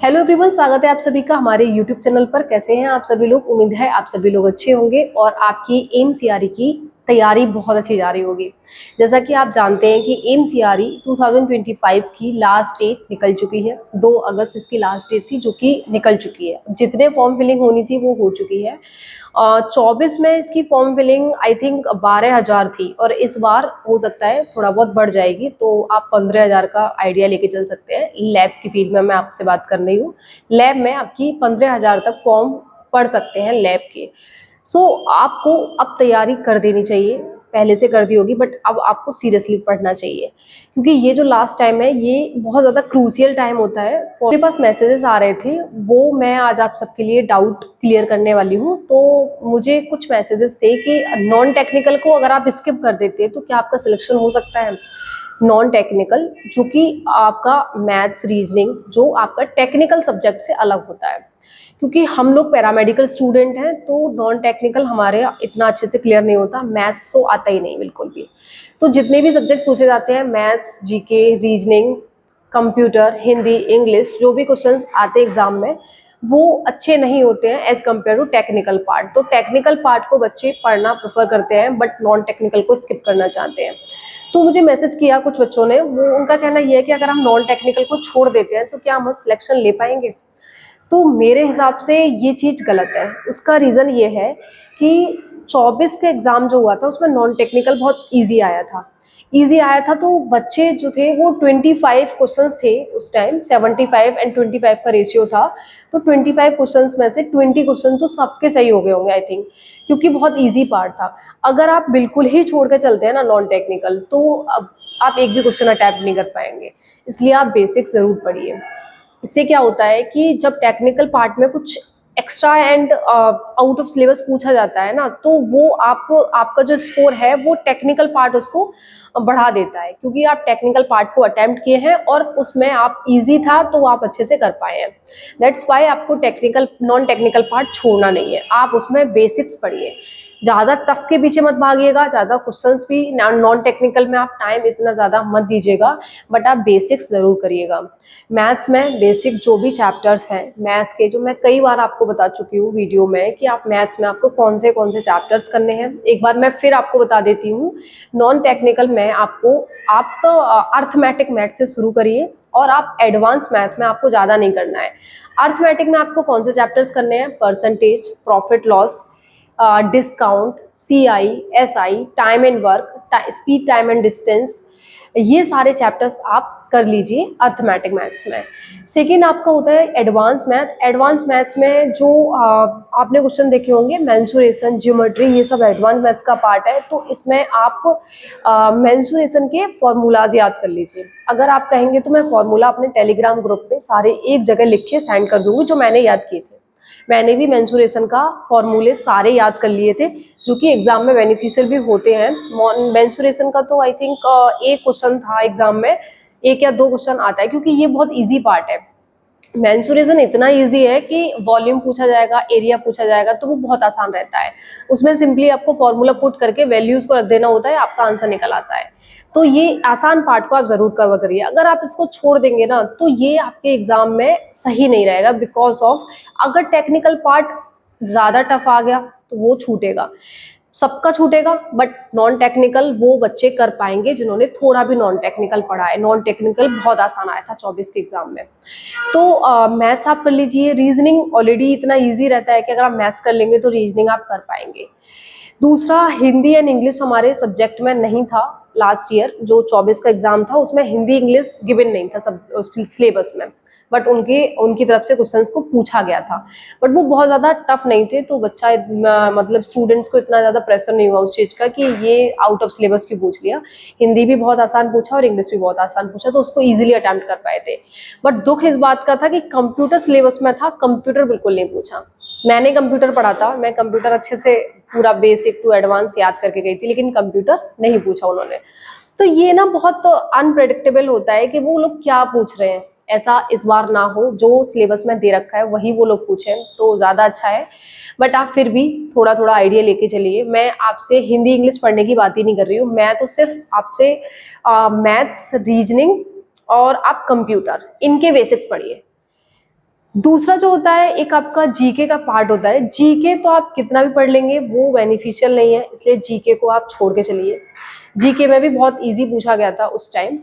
Hello everyone, स्वागत है आप सभी का हमारे यूट्यूब चैनल पर। कैसे हैं आप सभी लोग? उम्मीद है आप सभी लोग अच्छे होंगे और आपकी एमसीआरई की तैयारी बहुत अच्छी जा रही होगी। जैसा कि आप जानते हैं कि एमसीआरई 2025 की लास्ट डेट निकल चुकी है। 2 अगस्त इसकी लास्ट डेट थी, जो कि निकल चुकी है। जितने फॉर्म फिलिंग होनी थी वो हो चुकी है। 24 में इसकी फॉर्म फिलिंग आई थिंक 12,000 थी और इस बार हो सकता है थोड़ा बहुत बढ़ जाएगी, तो आप 15,000 का आइडिया लेके चल सकते हैं। लैब की फील्ड में मैं आपसे बात कर रही हूँ। लैब में आपकी 15,000 तक फॉर्म पढ़ सकते हैं लैब के। आपको अब तैयारी कर देनी चाहिए। पहले से कर दी होगी, बट अब आपको सीरियसली पढ़ना चाहिए, क्योंकि ये जो लास्ट टाइम है ये बहुत ज़्यादा क्रूशियल टाइम होता है। मेरे पास मैसेजेस आ रहे थे, वो मैं आज आप सबके लिए डाउट क्लियर करने वाली हूँ। तो मुझे कुछ मैसेजेस थे कि नॉन टेक्निकल को अगर आप स्किप कर देते तो क्या आपका सिलेक्शन हो सकता है। नॉन टेक्निकल, जो कि आपका मैथ्स रीजनिंग, जो आपका टेक्निकल सब्जेक्ट से अलग होता है, क्योंकि हम लोग पैरामेडिकल स्टूडेंट हैं, तो नॉन टेक्निकल हमारे इतना अच्छे से क्लियर नहीं होता। मैथ्स तो आता ही नहीं बिल्कुल भी। तो जितने भी सब्जेक्ट पूछे जाते हैं, maths, GK, reasoning, computer, Hindi, English, जो भी क्वेश्चंस आते हैं एग्जाम में, वो अच्छे नहीं होते हैं as compare to technical part. तो टेक्निकल पार्ट को बच्चे पढ़ना प्रेफर करते हैं, बट नॉन टेक्निकल को स्किप करना चाहते हैं। तो मुझे मैसेज किया कुछ बच्चों ने, वो उनका कहना ये है कि अगर हम नॉन टेक्निकल को छोड़ देते हैं तो क्या हम सिलेक्शन ले पाएंगे। तो मेरे हिसाब से ये चीज़ गलत है। उसका रीज़न ये है कि 24 का एग्ज़ाम जो हुआ था उसमें नॉन टेक्निकल बहुत ईजी आया था। ईजी आया था तो बच्चे जो थे वो 25 क्वेश्चंस थे उस टाइम। 75 एंड 25 का रेशियो था। तो 25 क्वेश्चंस में से 20 क्वेश्चन तो सबके सही हो गए होंगे आई थिंक, क्योंकि बहुत ईजी पार्ट था। अगर आप बिल्कुल ही छोड़ के चलते हैं ना नॉन टेक्निकल, तो अब आप एक भी क्वेश्चन अटैम्प्ट नहीं कर पाएंगे। इसलिए आप बेसिक्स ज़रूर पढ़िए। इससे क्या होता है कि जब टेक्निकल पार्ट में कुछ extra and out of syllabus पूछा जाता है ना, तो वो आपका जो स्कोर है वो टेक्निकल पार्ट उसको बढ़ा देता है, क्योंकि आप टेक्निकल पार्ट को अटेम्प्ट किए हैं और उसमें आप इजी था तो आप अच्छे से कर पाए हैं। दैट्स वाई आपको टेक्निकल नॉन टेक्निकल पार्ट छोड़ना नहीं है। आप उसमें बेसिक्स पढ़िए। ज़्यादा टफ के पीछे मत भागिएगा, ज़्यादा क्वेश्चंस भी नॉन टेक्निकल में आप टाइम इतना ज़्यादा मत दीजिएगा, बट आप बेसिक्स ज़रूर करिएगा। मैथ्स में बेसिक जो भी चैप्टर्स हैं मैथ्स के, जो मैं कई बार आपको बता चुकी हूँ वीडियो में कि आप मैथ्स में आपको कौन से चैप्टर्स करने हैं, एक बार मैं फिर आपको बता देती हूँ। नॉन टेक्निकल में आपको आप अर्थमेटिक मैथ से शुरू करिए और आप एडवांस मैथ में आपको ज़्यादा नहीं करना है। अर्थमेटिक में आपको कौन से चैप्टर्स करने हैं? Percentage, profit loss, discount, CI, SI, time and work, speed, time and distance, ये सारे चैप्टर्स आप कर लीजिए अर्थमेटिक मैथ्स में। सेकेंड आपका होता है एडवांस मैथ। एडवांस मैथ्स में जो आपने क्वेश्चन देखे होंगे, मेंसुरेशन, ज्योमेट्री, ये सब एडवांस मैथ्स का पार्ट है। तो इसमें आप मेंसुरेशन के फॉर्मूलाज याद कर लीजिए। अगर आप कहेंगे तो मैं फॉर्मूला अपने टेलीग्राम ग्रुप पे सारे एक जगह लिख के सेंड कर दूंगी, जो मैंने याद किए थे। मैंने भी मेंसुरेशन का फॉर्मूले सारे याद कर लिए थे, जो कि एग्जाम में बेनिफिशियल भी होते हैं। मेंसुरेशन का तो आई थिंक एक क्वेश्चन था एग्जाम में, एक या दो क्वेश्चन आता है, क्योंकि ये बहुत इजी पार्ट है। मेंसुरेशन इतना इजी है कि वॉल्यूम पूछा जाएगा, एरिया पूछा जाएगा, तो वो बहुत आसान रहता है। उसमें सिंपली आपको फॉर्मूला पुट करके वैल्यूज को रख देना होता है, आपका आंसर निकल आता है। तो ये आसान पार्ट को आप जरूर कवर करिए। अगर आप इसको छोड़ देंगे ना, तो ये आपके एग्जाम में सही नहीं रहेगा, बिकॉज ऑफ अगर टेक्निकल पार्ट ज्यादा टफ आ गया तो वो छूटेगा, सबका छूटेगा। बट नॉन टेक्निकल वो बच्चे कर पाएंगे जिन्होंने थोड़ा भी नॉन टेक्निकल पढ़ा है। नॉन टेक्निकल बहुत आसान आया था 24 के एग्जाम में। तो मैथ्स आप कर लीजिए। रीजनिंग ऑलरेडी इतना इजी रहता है कि अगर आप मैथ्स कर लेंगे तो रीजनिंग आप कर पाएंगे। दूसरा, हिंदी एंड इंग्लिश हमारे सब्जेक्ट में नहीं था। लास्ट ईयर जो 24 का एग्जाम था उसमें हिंदी इंग्लिश गिवन नहीं था सब सिलेबस में, बट उनकी तरफ से क्वेश्चंस को पूछा गया था। बट वो बहुत ज़्यादा टफ नहीं थे, तो बच्चा मतलब स्टूडेंट्स को इतना ज़्यादा प्रेशर नहीं हुआ उस चीज़ का कि ये आउट ऑफ सिलेबस क्यों पूछ लिया। हिंदी भी बहुत आसान पूछा और इंग्लिश भी बहुत आसान पूछा, तो उसको ईजिली अटेम्प्ट कर पाए थे। बट दुख इस बात का था कि कंप्यूटर सिलेबस में था, कंप्यूटर बिल्कुल नहीं पूछा। मैंने कंप्यूटर पढ़ा था, मैं कंप्यूटर अच्छे से पूरा बेसिक टू एडवांस याद करके गई थी, लेकिन कंप्यूटर नहीं पूछा उन्होंने। तो ये ना बहुत अनप्रेडिक्टेबल होता है कि वो लोग क्या पूछ रहे हैं। ऐसा इस बार ना हो, जो सिलेबस में दे रखा है वही वो लोग पूछें तो ज़्यादा अच्छा है। बट आप फिर भी थोड़ा थोड़ा आइडिया लेके चलिए। मैं आपसे हिंदी इंग्लिश पढ़ने की बात ही नहीं कर रही हूँ, मैं तो सिर्फ आपसे मैथ्स, रीजनिंग और आप कंप्यूटर, इनके बेसिक्स पढ़िए। दूसरा जो होता है एक आपका जीके का पार्ट होता है। जीके तो आप कितना भी पढ़ लेंगे वो बेनिफिशियल नहीं है, इसलिए जीके को आप छोड़ के चलिए। जीके में भी बहुत इजी पूछा गया था उस टाइम,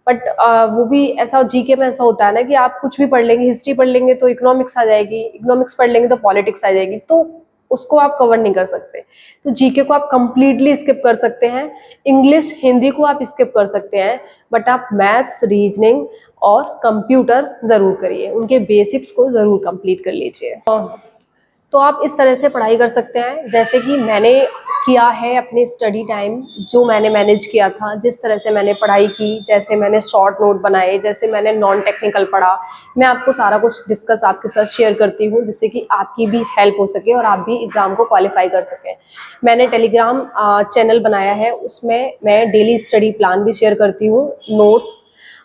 बट वो भी ऐसा जीके में ऐसा होता है ना कि आप कुछ भी पढ़ लेंगे, हिस्ट्री पढ़ लेंगे तो इकोनॉमिक्स आ जाएगी, इकोनॉमिक्स पढ़ लेंगे तो पॉलिटिक्स आ जाएगी, तो उसको आप कवर नहीं कर सकते। तो जीके को आप कंप्लीटली स्किप कर सकते हैं। इंग्लिश हिंदी को आप स्किप कर सकते हैं, बट आप मैथ्स रीजनिंग और कंप्यूटर जरूर करिए, उनके बेसिक्स को जरूर कंप्लीट कर लीजिए। तो आप इस तरह से पढ़ाई कर सकते हैं जैसे कि मैंने किया है अपने स्टडी टाइम, जो मैंने मैनेज किया था, जिस तरह से मैंने पढ़ाई की, जैसे मैंने शॉर्ट नोट बनाए, जैसे मैंने नॉन टेक्निकल पढ़ा। मैं आपको सारा कुछ डिस्कस आपके साथ शेयर करती हूँ जिससे कि आपकी भी हेल्प हो सके और आप भी एग्जाम को क्वालिफाई कर सकें। मैंने टेलीग्राम चैनल बनाया है, उसमें मैं डेली स्टडी प्लान भी शेयर करती हूँ, नोट्स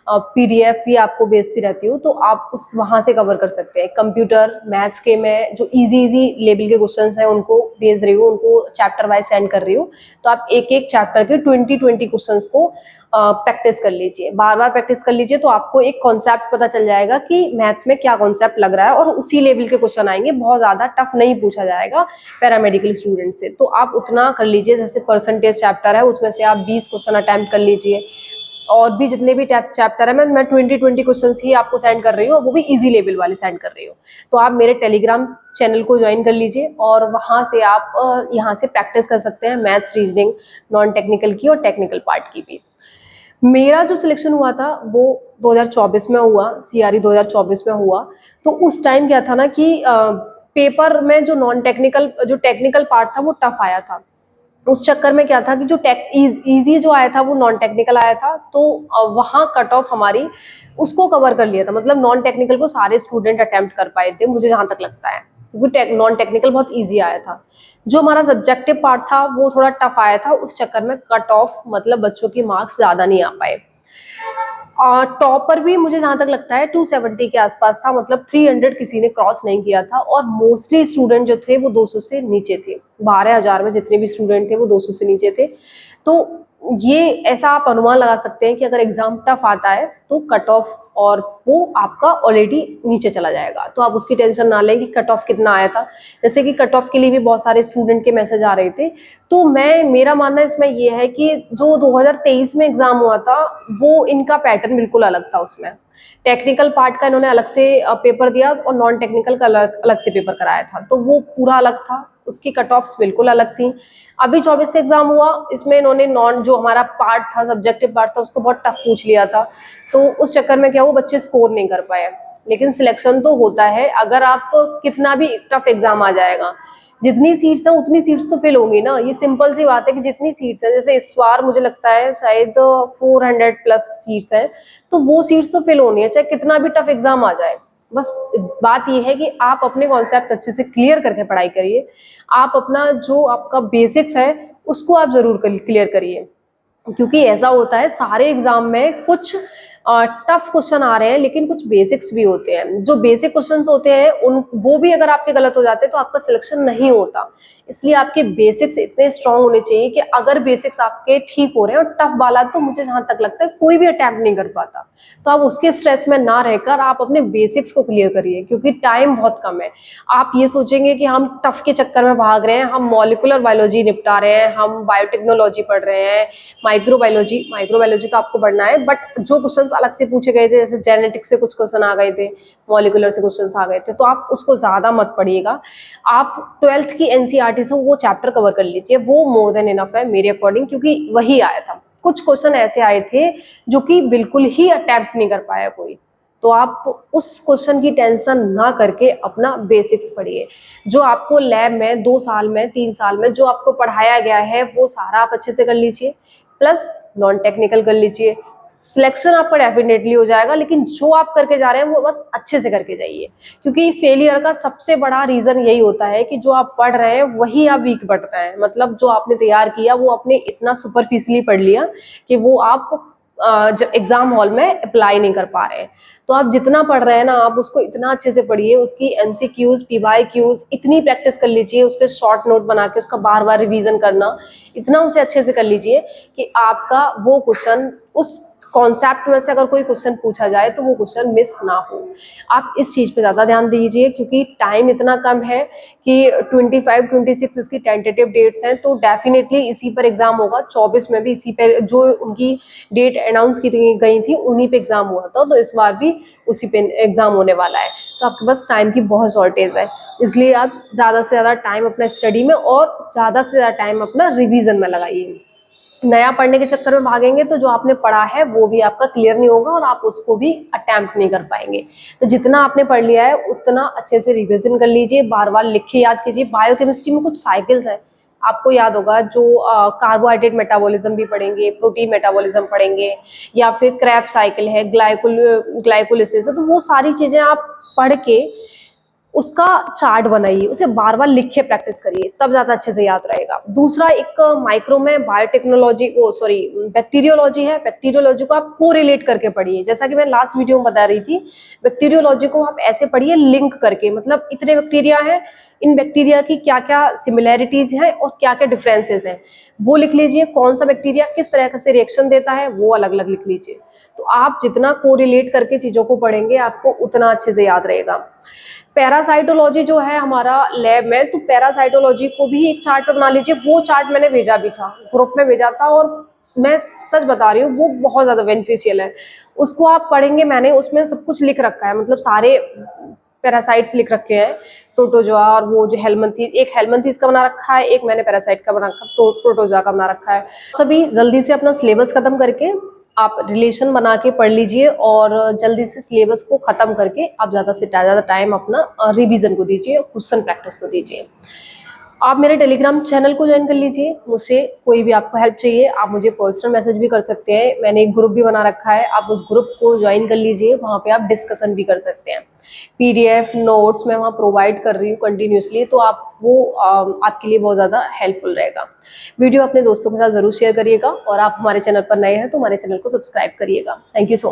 पीडीएफ भी आपको भेजती रहती हूँ, तो आप उस वहाँ से कवर कर सकते हैं। कंप्यूटर मैथ्स के मैं जो इजी इजी लेवल के क्वेश्चंस हैं उनको भेज रही हूँ, उनको चैप्टर वाइज सेंड कर रही हूँ। तो आप एक एक चैप्टर के 20 क्वेश्चंस को प्रैक्टिस कर लीजिए, बार बार प्रैक्टिस कर लीजिए, तो आपको एक कॉन्सेप्ट पता चल जाएगा कि मैथ्स में क्या कॉन्सेप्ट लग रहा है, और उसी लेवल के क्वेश्चन आएंगे, बहुत ज्यादा टफ नहीं पूछा जाएगा पैरामेडिकल स्टूडेंट से। तो आप उतना कर लीजिए, जैसे परसेंटेज चैप्टर है उसमें से आप 20 क्वेश्चन अटेम्प्ट कर लीजिए, और भी जितने भी चैप्टर है मैं 20 क्वेश्चंस ही आपको सेंड कर रही हूँ, वो भी इजी लेवल वाले सेंड कर रही हूँ। तो आप मेरे टेलीग्राम चैनल को ज्वाइन कर लीजिए और वहां से आप यहाँ से प्रैक्टिस कर सकते हैं मैथ्स रीजनिंग नॉन टेक्निकल की और टेक्निकल पार्ट की भी। मेरा जो सिलेक्शन हुआ था वो 2024 में हुआ, सीआरई 2024 में हुआ। तो उस टाइम क्या था ना कि पेपर में जो नॉन टेक्निकल जो टेक्निकल पार्ट था वो टफ आया था। उस चक्कर में क्या था कि जो इजी जो आया था वो नॉन टेक्निकल आया था, तो वहाँ कट ऑफ हमारी उसको कवर कर लिया था, मतलब नॉन टेक्निकल को सारे स्टूडेंट अटेम्प्ट कर पाए थे मुझे जहां तक लगता है, क्योंकि नॉन टेक्निकल बहुत इजी आया था। जो हमारा सब्जेक्टिव पार्ट था वो थोड़ा टफ आया था, उस चक्कर में कट ऑफ मतलब बच्चों की मार्क्स ज्यादा नहीं आ पाए। और टॉपर भी मुझे जहां तक लगता है 270 के आसपास था, मतलब 300 किसी ने क्रॉस नहीं किया था, और मोस्टली स्टूडेंट जो थे वो 200 से नीचे थे। 12,000 में जितने भी स्टूडेंट थे वो 200 से नीचे थे। तो ये ऐसा आप अनुमान लगा सकते हैं कि अगर एग्जाम टफ आता है तो कट ऑफ और वो आपका ऑलरेडी नीचे चला जाएगा, तो आप उसकी टेंशन ना लें कि कट ऑफ कितना आया था। जैसे कि कट ऑफ के लिए भी बहुत सारे स्टूडेंट के मैसेज आ रहे थे, तो मेरा मानना इसमें ये है कि जो 2023 में एग्जाम हुआ था वो इनका पैटर्न बिल्कुल अलग था। उसमें टेक्निकल पार्ट का इन्होंने अलग से पेपर दिया और नॉन टेक्निकल का अलग अलग से पेपर कराया था, तो वो पूरा अलग था, उसकी कट ऑफ्स बिल्कुल अलग थी। अभी 24 का एग्जाम हुआ, इसमें इन्होंने नॉन जो हमारा पार्ट था सब्जेक्टिव पार्ट था उसको बहुत टफ पूछ लिया था, तो उस चक्कर में क्या वो बच्चे स्कोर नहीं कर पाए। लेकिन सिलेक्शन तो होता है, अगर आप कितना भी टफ एग्जाम आ जाएगा, जितनी सीट्स है उतनी सीट्स तो फिल होंगी ना, ये सिंपल सी बात है कि जितनी सीट्स है, जैसे इस बार मुझे लगता है शायद 400 प्लस सीट्स है, तो वो सीट्स तो फिल होनी है चाहे कितना भी टफ एग्जाम आ जाए। बस बात ये है कि आप अपने कॉन्सेप्ट अच्छे से क्लियर करके पढ़ाई करिए, आप अपना जो आपका बेसिक्स है उसको आप जरूर क्लियर करिए, क्योंकि ऐसा होता है सारे एग्जाम में कुछ टफ क्वेश्चन आ रहे हैं लेकिन कुछ बेसिक्स भी होते हैं, जो बेसिक क्वेश्चंस होते हैं उन वो भी अगर आपके गलत हो जाते हैं तो आपका सिलेक्शन नहीं होता। इसलिए आपके बेसिक्स इतने स्ट्रांग होने चाहिए कि अगर बेसिक्स आपके ठीक हो रहे हैं, और टफ वाला तो मुझे जहां तक लगता है कोई भी अटेम्प्ट नहीं कर पाता, तो आप उसके स्ट्रेस में ना रहकर आप अपने बेसिक्स को क्लियर करिए, क्योंकि टाइम बहुत कम है। आप ये सोचेंगे कि हम टफ के चक्कर में भाग रहे हैं, हम मॉलिकुलर बायोलॉजी निपटा रहे हैं, हम बायोटेक्नोलॉजी पढ़ रहे हैं, माइक्रोबायोलॉजी तो आपको पढ़ना है, बट जो क्वेश्चंस अलग से पूछे गए थे जैसे जेनेटिक्स से कुछ क्वेश्चन आ गए थे, मॉलिकुलर से क्वेश्चंस आ गए थे, तो आप उसको ज्यादा मत पढ़िएगा। आप 12th की एनसीईआरटी से वो चैप्टर कवर कर लीजिए, वो मोर देन इनफ है मेरे अकॉर्डिंग, क्योंकि वही आया था। कुछ क्वेश्चन ऐसे आए थे जो कि बिल्कुल ही अटेम्प्ट नहीं कर पाया कोई, तो आप उस क्वेश्चन की टेंशन ना करके अपना बेसिक्स पढ़िए। जो आपको लैब में 2 साल में 3 साल में जो आपको पढ़ाया गया है वो सारा आप अच्छे से कर लीजिए, प्लस नॉन टेक्निकल कर लीजिए, सिलेक्शन आपका डेफिनेटली हो जाएगा। लेकिन जो आप करके जा रहे हैं वो बस अच्छे से करके जाइए, क्योंकि फेलियर का सबसे बड़ा रीजन यही होता है कि जो आप पढ़ रहे हैं वही आप वीक पढ़ रहे हैं, मतलब जो आपने तैयार किया वो आपने इतना सुपरफिशियली पढ़ लिया कि वो आप एग्जाम हॉल में अप्लाई नहीं कर पा रहे हैं। तो आप जितना पढ़ रहे हैं ना आप उसको इतना अच्छे से पढ़िए, उसकी एमसीक्यूज पीवाईक्यूज इतनी प्रैक्टिस कर लीजिए, उसके शॉर्ट नोट बना के उसका बार बार रिवीजन करना, इतना उसे अच्छे से कर लीजिए कि आपका वो क्वेश्चन उस कॉन्सेप्ट में से अगर कोई क्वेश्चन पूछा जाए तो वो क्वेश्चन मिस ना हो। आप इस चीज़ पे ज़्यादा ध्यान दीजिए, क्योंकि टाइम इतना कम है कि 25-26 इसकी टेंटेटिव डेट्स हैं, तो डेफिनेटली इसी पर एग्जाम होगा। 24 में भी इसी पे जो उनकी डेट अनाउंस की गई थी उन्हीं पे एग्जाम हुआ था, तो इस बार भी उसी पे एग्जाम होने वाला है। तो आपके पास टाइम की बहुत शॉर्टेज है, इसलिए आप ज़्यादा से ज़्यादा टाइम अपना स्टडी में और ज़्यादा से ज़्यादा टाइम अपना रिवीजन में लगाइए। नया पढ़ने के चक्कर में भागेंगे तो जो आपने पढ़ा है वो भी आपका क्लियर नहीं होगा और आप उसको भी अटेम्प्ट नहीं कर पाएंगे। तो जितना आपने पढ़ लिया है उतना अच्छे से रिवीजन कर लीजिए, बार बार लिख के याद कीजिए। बायोकेमिस्ट्री में कुछ साइकिल्स हैं, आपको याद होगा, जो कार्बोहाइड्रेट मेटाबॉलिज्म भी पढ़ेंगे, प्रोटीन मेटाबॉलिज्म पढ़ेंगे, या फिर क्रैब साइकिल है, ग्लाइकोलिसिस है, तो वो सारी चीजें आप पढ़ के उसका चार्ट बनाइए, उसे बार बार लिख के प्रैक्टिस करिए, तब ज्यादा अच्छे से याद रहेगा। दूसरा एक माइक्रो में बायोटेक्नोलॉजी बैक्टीरियोलॉजी है, बैक्टीरियोलॉजी को आप कोरिलेट करके पढ़िए। जैसा कि मैं लास्ट वीडियो में बता रही थी, बैक्टीरियोलॉजी को आप ऐसे पढ़िए लिंक करके, मतलब इतने बैक्टीरिया हैं, इन बैक्टीरिया की क्या क्या सिमिलैरिटीज हैं और क्या क्या डिफरेंसेस हैं वो लिख लीजिए। कौन सा बैक्टीरिया किस तरह से रिएक्शन देता है वो अलग अलग लिख लीजिए। तो आप जितना कोरिलेट करके चीजों को पढ़ेंगे आपको उतना अच्छे से याद रहेगा। पैरासाइटोलॉजी जो है हमारा लैब में, तो पैरासाइटोलॉजी को भी एक चार्ट पे बना लीजिए। वो चार्ट मैंने भेजा भी था, ग्रुप में भेजा था, और मैं सच बता रही हूँ वो बहुत ज्यादा बेनिफिशियल है। उसको आप पढ़ेंगे, मैंने उसमें सब कुछ लिख रखा है, मतलब सारे पैरासाइट्स लिख रखे हैं, प्रोटोजोआ और वो जो हेलमिंथीज, एक हेलमिंथीज का बना रखा है, एक मैंने पैरासाइट का बना रखा, प्रोटोजोआ का बना रखा है। सभी जल्दी से अपना सिलेबस खत्म करके आप रिलेशन बना के पढ़ लीजिए, और जल्दी से सिलेबस को खत्म करके आप ज़्यादा से ज़्यादा टाइम अपना रिवीजन को दीजिए, क्वेश्चन प्रैक्टिस को दीजिए। आप मेरे टेलीग्राम चैनल को ज्वाइन कर लीजिए। मुझसे कोई भी आपको हेल्प चाहिए आप मुझे पर्सनल मैसेज भी कर सकते हैं, मैंने एक ग्रुप भी बना रखा है, आप उस ग्रुप को ज्वाइन कर लीजिए, वहाँ पे आप डिस्कशन भी कर सकते हैं। पीडीएफ नोट्स मैं वहाँ प्रोवाइड कर रही हूँ कंटिन्यूसली, तो आप वो आपके लिए बहुत ज़्यादा हेल्पफुल रहेगा। वीडियो अपने दोस्तों के साथ ज़रूर शेयर करिएगा, और आप हमारे चैनल पर नए हैं तो हमारे चैनल को सब्सक्राइब करिएगा। Thank you so much.